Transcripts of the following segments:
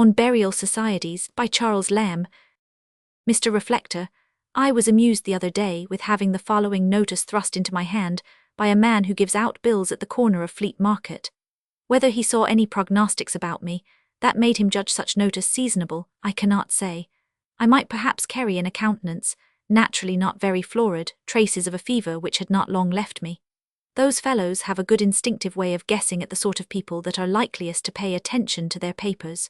On Burial Societies, by Charles Lamb. Mr. Reflector, I was amused the other day with having the following notice thrust into my hand by a man who gives out bills at the corner of Fleet Market. Whether he saw any prognostics about me, that made him judge such notice seasonable, I cannot say. I might perhaps carry in a countenance, naturally not very florid, traces of a fever which had not long left me. Those fellows have a good instinctive way of guessing at the sort of people that are likeliest to pay attention to their papers.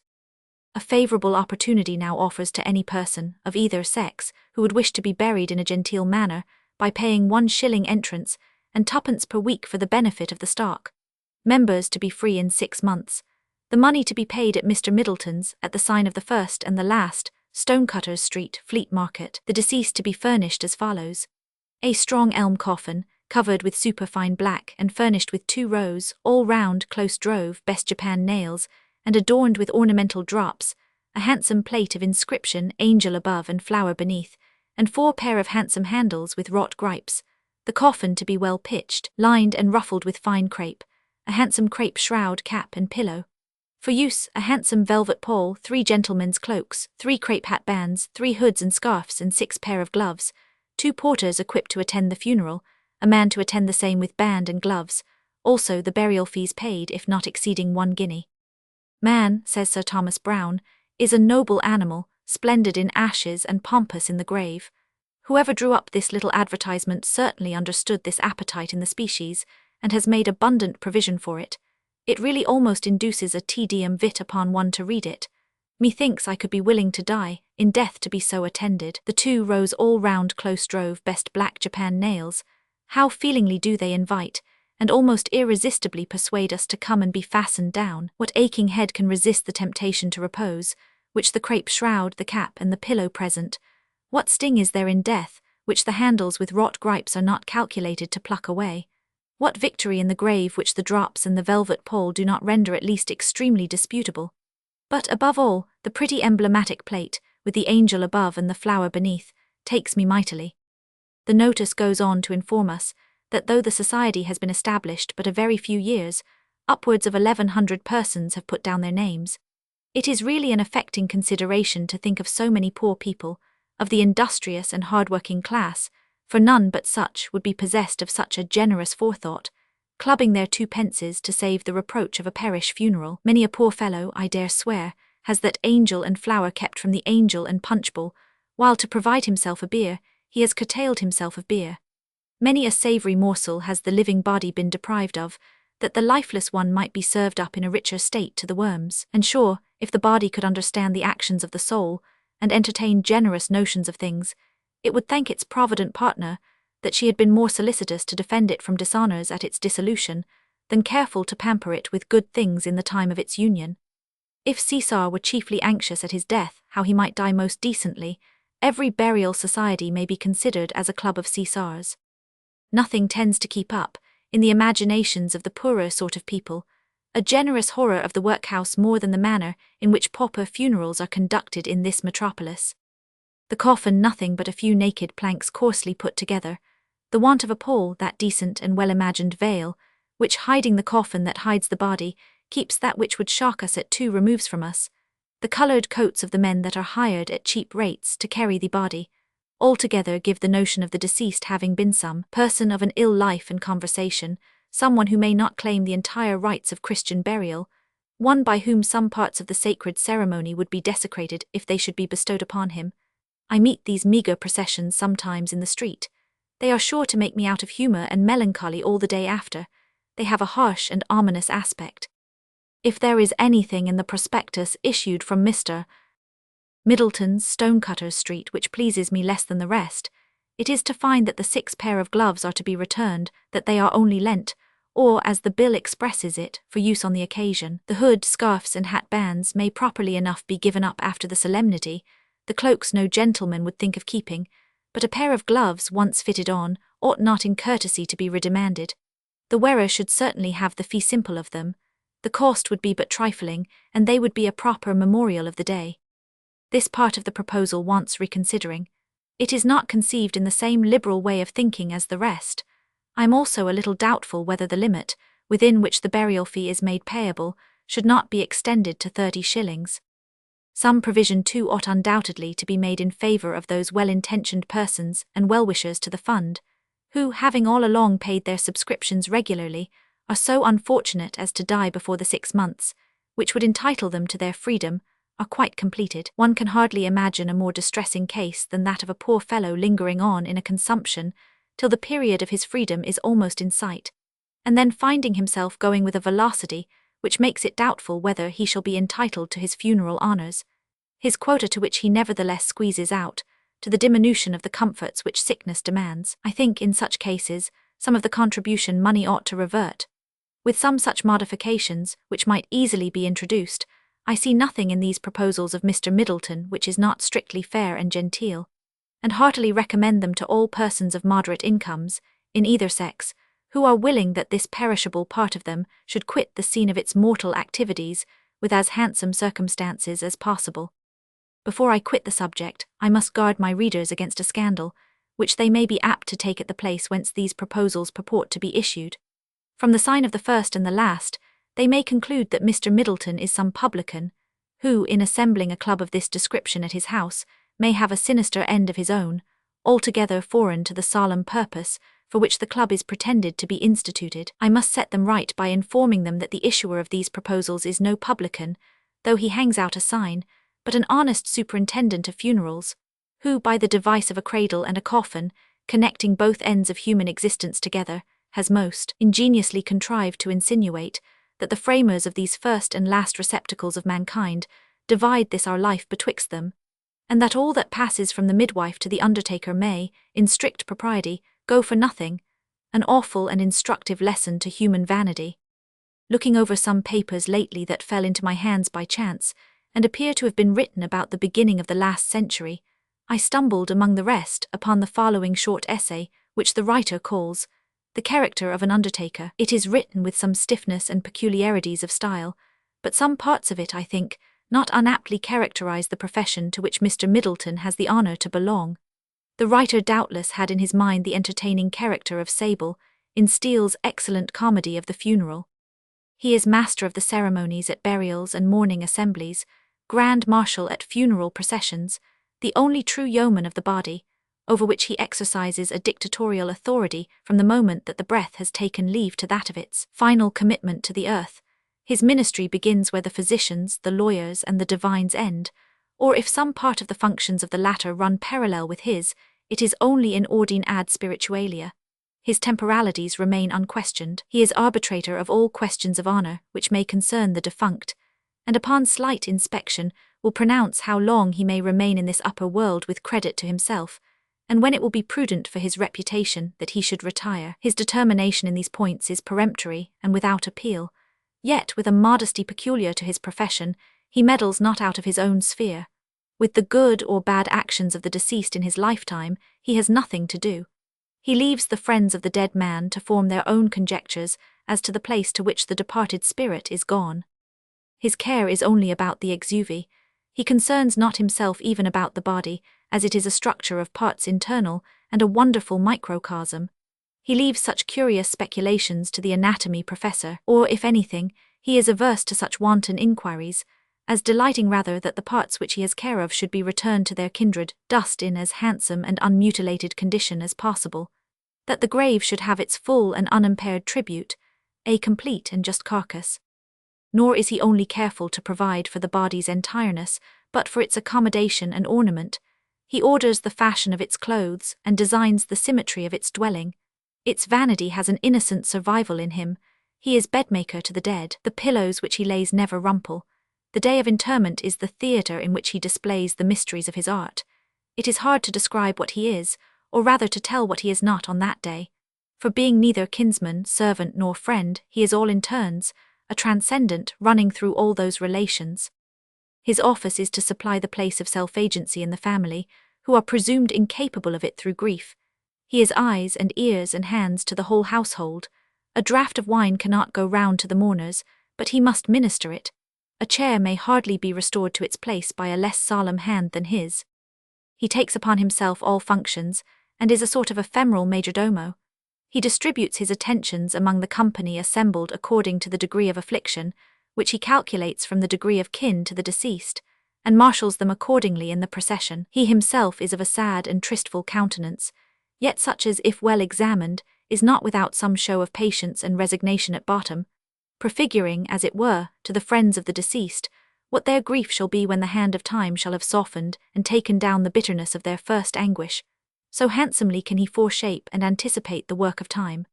A favourable opportunity now offers to any person, of either sex, who would wish to be buried in a genteel manner, by paying 1 shilling entrance, and 2d per week for the benefit of the stock. Members to be free in 6 months. The money to be paid at Mr. Middleton's, at the sign of the first and the last, Stonecutters Street, Fleet Market. The deceased to be furnished as follows: a strong elm coffin, covered with superfine black and furnished with 2 rows, all round, close drove, best Japan nails, and adorned with ornamental drops, a handsome plate of inscription, angel above and flower beneath, and 4 pair of handsome handles with wrought gripes. The coffin to be well pitched, lined and ruffled with fine crape, a handsome crape shroud, cap and pillow. For use, a handsome velvet pall, 3 gentlemen's cloaks, 3 crape hat bands, 3 hoods and scarfs and 6 pair of gloves, 2 porters equipped to attend the funeral, a man to attend the same with band and gloves, also the burial fees paid if not exceeding 1 guinea. Man, says Sir Thomas Browne, is a noble animal, splendid in ashes and pompous in the grave. Whoever drew up this little advertisement certainly understood this appetite in the species, and has made abundant provision for it. It really almost induces a tedium vit upon one to read it. Methinks I could be willing to die, in death to be so attended. The 2 rows all round close drove best black Japan nails. How feelingly do they invite, and almost irresistibly persuade us to come and be fastened down. What aching head can resist the temptation to repose, which the crape shroud, the cap, and the pillow present? What sting is there in death, which the handles with wrought gripes are not calculated to pluck away? What victory in the grave which the drops and the velvet pall do not render at least extremely disputable? But above all, the pretty emblematic plate, with the angel above and the flower beneath, takes me mightily. The notice goes on to inform us that though the society has been established but a very few years, upwards of 1,100 persons have put down their names. It is really an affecting consideration to think of so many poor people, of the industrious and hard-working class, for none but such would be possessed of such a generous forethought, clubbing their 2 pences to save the reproach of a parish funeral. Many a poor fellow, I dare swear, has that angel and flower kept from the angel and punch bowl, while to provide himself a beer, he has curtailed himself of beer. Many a savoury morsel has the living body been deprived of, that the lifeless one might be served up in a richer state to the worms. And sure, if the body could understand the actions of the soul, and entertain generous notions of things, it would thank its provident partner that she had been more solicitous to defend it from dishonours at its dissolution, than careful to pamper it with good things in the time of its union. If Caesar were chiefly anxious at his death how he might die most decently, every burial society may be considered as a club of Caesars. Nothing tends to keep up, in the imaginations of the poorer sort of people, a generous horror of the workhouse more than the manner in which pauper funerals are conducted in this metropolis. The coffin nothing but a few naked planks coarsely put together, the want of a pall, that decent and well-imagined veil, which hiding the coffin that hides the body, keeps that which would shock us at 2 removes from us, the coloured coats of the men that are hired at cheap rates to carry the body, altogether give the notion of the deceased having been some person of an ill life and conversation, someone who may not claim the entire rites of Christian burial, one by whom some parts of the sacred ceremony would be desecrated if they should be bestowed upon him. I meet these meagre processions sometimes in the street. They are sure to make me out of humour and melancholy all the day after. They have a harsh and ominous aspect. If there is anything in the prospectus issued from Mr. Middleton's, Stonecutters Street, which pleases me less than the rest, it is to find that the 6 pair of gloves are to be returned, that they are only lent, or, as the bill expresses it, for use on the occasion. The hood, scarfs, and hat bands may properly enough be given up after the solemnity. The cloaks no gentleman would think of keeping, but a pair of gloves, once fitted on, ought not in courtesy to be redemanded. The wearer should certainly have the fee simple of them. The cost would be but trifling, and they would be a proper memorial of the day. This part of the proposal wants reconsidering. It is not conceived in the same liberal way of thinking as the rest. I am also a little doubtful whether the limit, within which the burial fee is made payable, should not be extended to 30 shillings. Some provision too ought undoubtedly to be made in favour of those well-intentioned persons and well-wishers to the fund, who, having all along paid their subscriptions regularly, are so unfortunate as to die before the 6 months, which would entitle them to their freedom, are quite completed. One can hardly imagine a more distressing case than that of a poor fellow lingering on in a consumption till the period of his freedom is almost in sight, and then finding himself going with a velocity which makes it doubtful whether he shall be entitled to his funeral honours, his quota to which he nevertheless squeezes out, to the diminution of the comforts which sickness demands. I think, in such cases, some of the contribution money ought to revert. With some such modifications, which might easily be introduced, I see nothing in these proposals of Mr. Middleton which is not strictly fair and genteel, and heartily recommend them to all persons of moderate incomes, in either sex, who are willing that this perishable part of them should quit the scene of its mortal activities with as handsome circumstances as possible. Before I quit the subject, I must guard my readers against a scandal, which they may be apt to take at the place whence these proposals purport to be issued. From the sign of the first and the last, they may conclude that Mr. Middleton is some publican, who, in assembling a club of this description at his house, may have a sinister end of his own, altogether foreign to the solemn purpose for which the club is pretended to be instituted. I must set them right by informing them that the issuer of these proposals is no publican, though he hangs out a sign, but an honest superintendent of funerals, who, by the device of a cradle and a coffin, connecting both ends of human existence together, has most ingeniously contrived to insinuate that the framers of these first and last receptacles of mankind divide this our life betwixt them, and that all that passes from the midwife to the undertaker may, in strict propriety, go for nothing, an awful and instructive lesson to human vanity. Looking over some papers lately that fell into my hands by chance, and appear to have been written about the beginning of the last century, I stumbled, among the rest, upon the following short essay, which the writer calls The Character of an Undertaker. It is written with some stiffness and peculiarities of style, but some parts of it, I think, not unaptly characterize the profession to which Mr. Middleton has the honour to belong. The writer doubtless had in his mind the entertaining character of Sable, in Steele's excellent comedy of The Funeral. He is master of the ceremonies at burials and mourning assemblies, grand marshal at funeral processions, the only true yeoman of the body, over which he exercises a dictatorial authority from the moment that the breath has taken leave to that of its final commitment to the earth. His ministry begins where the physicians, the lawyers, and the divines end, or if some part of the functions of the latter run parallel with his, it is only in ordine ad spiritualia. His temporalities remain unquestioned. He is arbitrator of all questions of honour which may concern the defunct, and upon slight inspection will pronounce how long he may remain in this upper world with credit to himself, and when it will be prudent for his reputation that he should retire. His determination in these points is peremptory and without appeal, yet with a modesty peculiar to his profession, he meddles not out of his own sphere. With the good or bad actions of the deceased in his lifetime, he has nothing to do. He leaves the friends of the dead man to form their own conjectures as to the place to which the departed spirit is gone. His care is only about the exuvi. He concerns not himself even about the body, as it is a structure of parts internal and a wonderful microcosm. He leaves such curious speculations to the anatomy professor, or, if anything, he is averse to such wanton inquiries, as delighting rather that the parts which he has care of should be returned to their kindred dust in as handsome and unmutilated condition as possible, that the grave should have its full and unimpaired tribute, a complete and just carcass. Nor is he only careful to provide for the body's entireness, but for its accommodation and ornament. He orders the fashion of its clothes and designs the symmetry of its dwelling. Its vanity has an innocent survival in him. He is bedmaker to the dead. The pillows which he lays never rumple. The day of interment is the theatre in which he displays the mysteries of his art. It is hard to describe what he is, or rather to tell what he is not on that day. For being neither kinsman, servant, nor friend, he is all in turns, a transcendent running through all those relations. His office is to supply the place of self-agency in the family, who are presumed incapable of it through grief. He is eyes and ears and hands to the whole household. A draught of wine cannot go round to the mourners, but he must minister it. A chair may hardly be restored to its place by a less solemn hand than his. He takes upon himself all functions, and is a sort of ephemeral majordomo. He distributes his attentions among the company assembled according to the degree of affliction, which he calculates from the degree of kin to the deceased, and marshals them accordingly in the procession. He himself is of a sad and tristful countenance, yet such as, if well examined, is not without some show of patience and resignation at bottom, prefiguring, as it were, to the friends of the deceased, what their grief shall be when the hand of time shall have softened and taken down the bitterness of their first anguish. So handsomely can he foreshape and anticipate the work of time.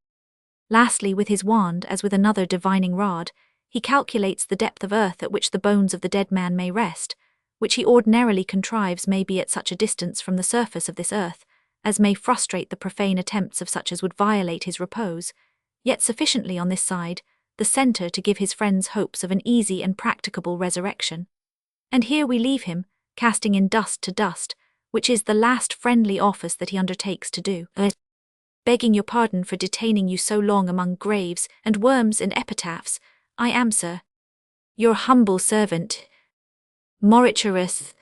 Lastly, with his wand, as with another divining rod, he calculates the depth of earth at which the bones of the dead man may rest, which he ordinarily contrives may be at such a distance from the surface of this earth, as may frustrate the profane attempts of such as would violate his repose, yet sufficiently on this side, the centre to give his friends hopes of an easy and practicable resurrection. And here we leave him, casting in dust to dust, which is the last friendly office that he undertakes to do. Begging your pardon for detaining you so long among graves and worms and epitaphs, I am, sir, your humble servant, Moricherus.